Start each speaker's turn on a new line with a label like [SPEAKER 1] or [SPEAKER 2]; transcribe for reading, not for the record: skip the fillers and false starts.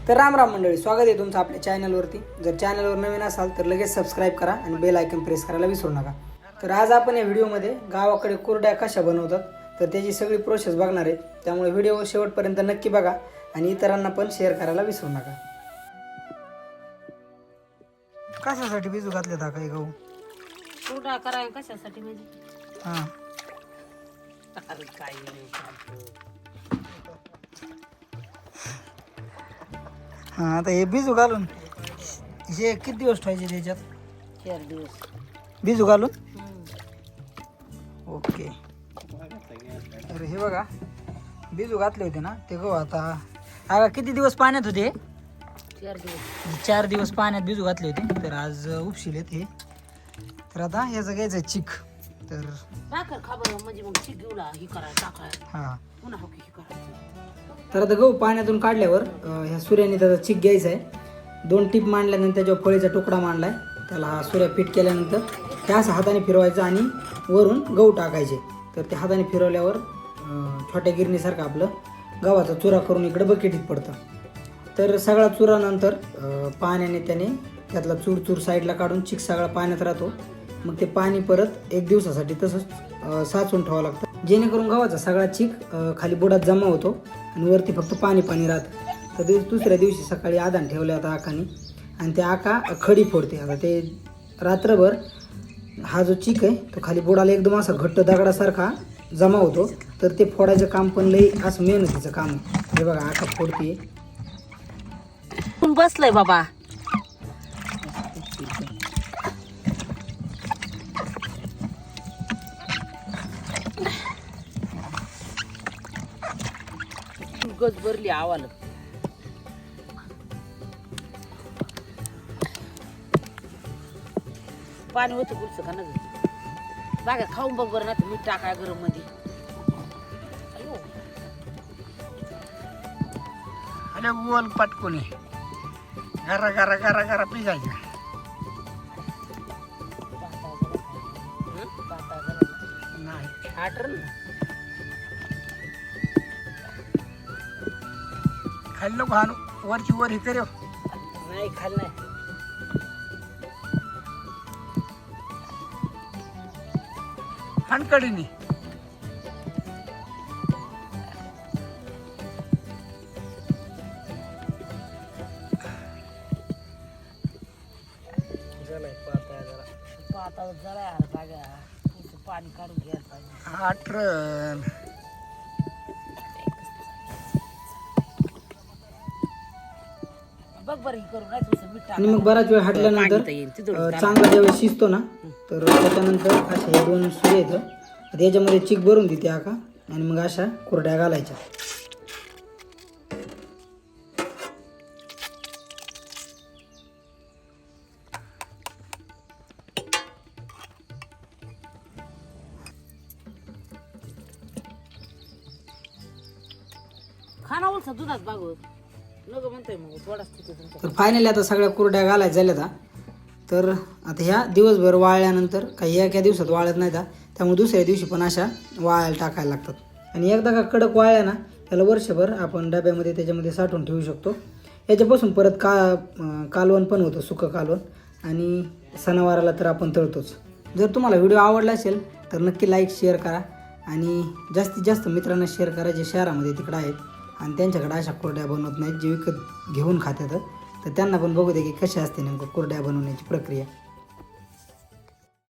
[SPEAKER 1] तर राम राम मंडळी, स्वागत आहे तुमचं आपल्या चॅनलवरती। जर चॅनलवर नवीन असाल तर लगेच सबस्क्राइब करा आणि बेल आयकॉन प्रेस करायला विसरू नका। तर आज आपण या व्हिडिओमध्ये गावाकडे कुरड्या कशा बनवतात तर त्याची सगळी प्रोसेस बघणार आहे, त्यामुळे व्हिडिओ शेवटपर्यंत नक्की बघा आणि इतरांना पण शेअर करायला विसरू नका। कशासाठी भिजू घातले था काही गहू?
[SPEAKER 2] कुरडा कराय कशासाठी म्हणजे?
[SPEAKER 1] हां
[SPEAKER 2] अरे काय नाही
[SPEAKER 1] हां, आता हे भिजू घालून हे किती दिवस ठेवायचे त्याच्यात?
[SPEAKER 2] 4 दिवस
[SPEAKER 1] भिजू घालून। ओके, तर हे बघा भिजू घातले होते ना ते गहू। आता किती दिवस पाण्यात होते?
[SPEAKER 2] 4 दिवस
[SPEAKER 1] 4 दिवस पाण्यात भिजू घातले होते, तर आज उपशिलेत हे। तर आता याचं घ्यायचं चिक। तर
[SPEAKER 2] साखर खबर म्हणजे मग शिगूला ही करा टाकाय
[SPEAKER 1] हां,
[SPEAKER 2] पुन्हा होकी ही करायचं।
[SPEAKER 1] तर आता गहू पाण्यातून काढल्यावर ह्या सुऱ्याने त्याचा चिक घ्यायचा आहे। 2 टीप मांडल्यानंतर त्याच्यावर फळीचा तुकडा मांडलाय, त्याला हा सुऱ्या फिट केल्यानंतर हे असं हाताने फिरवायचं आणि वरून गहू टाकायचे। तर ते हाताने फिरवल्यावर छोट्या गिरणीसारखं आपलं गव्हाचा चुरा करून इकडे बकेटीत पडतं। तर सगळा चुरा नंतर पाण्याने त्याने त्यातला चूर साईडला काढून चिक सगळा पाण्यात राहतो। मग ते पाणी परत 1 दिवसासाठी तसंच साचून ठेवावं लागतं, जेणेकरून गव्हाचा सगळा चिक खाली बुडात जमा होतो आणि वरती फक्त पाणी राहतं। तर दुसऱ्या दिवशी सकाळी आधान ठेवले आता आकाने, आणि ते आका खडी फोडते। आता ते रात्रभर हा जो चिक आहे तो खाली बुडाला एकदम असा घट्ट दगडासारखा जमा होतो। तर ते फोडायचं काम पण लई असं मेहनतीचं काम आहे। हे बघा आका फोडते,
[SPEAKER 2] बसलंय बाबा। गज भरली आवाल पाणी होतं गुलचं का ना बागा खाऊन बघ बरं ना, मीठ टाकाय गरम मध्ये।
[SPEAKER 1] अरे गोल पटकोनी गरा गरा गरा गरा पिजायचं। नाही
[SPEAKER 2] आटर
[SPEAKER 1] खाल्लं भान वरची वर हे करू
[SPEAKER 2] नाही खाल नाही
[SPEAKER 1] हणकडीनी।
[SPEAKER 2] पाता जरा यार बागा पाणी काढून घ्यायला पाहिजे।
[SPEAKER 1] आठरण
[SPEAKER 2] बघ बरं ही करून नाही तुझं मीठ
[SPEAKER 1] आणि मग बराच वेळ हटल्यानंतर चांगला ज्यावेळेस शिजतो ना, तर त्याच्यानंतर असे 2 सुरे येतं, याच्यामध्ये चिक भरून देते आका आणि मग अशा कुरड्या घालायच्या।
[SPEAKER 2] खाना उलसा दुधात बागवत नको म्हणतोय मग थोडाच तिथे तुमच्या।
[SPEAKER 1] तर फायनली आता सगळ्या कुरड्या घालायच्या झाल्या। तर आता ह्या दिवसभर वाळल्यानंतर काही एका दिवसात वाळत नाही का, त्यामुळे दुसऱ्या दिवशी पण अशा वाळायला टाकायला लागतात। आणि एकदा का कडक वाळल्या ना, त्याला वर्षभर आपण डब्यामध्ये त्याच्यामध्ये साठवून ठेवू शकतो। याच्यापासून परत कालवण पण होतं, सुकं कालवण, आणि सणावाराला तर आपण तळतोच। जर तुम्हाला व्हिडिओ आवडला असेल तर नक्की लाईक शेअर करा आणि जास्तीत जास्त मित्रांना शेअर करा जे शहरामध्ये तिकडं आहेत आणि त्यांच्याकडे अशा कुरड्या बनवत नाहीत, जे विकत घेऊन खातात, तर त्यांना पण बघू दे की कशी असते नेमकं कुरड्या बनवण्याची प्रक्रिया।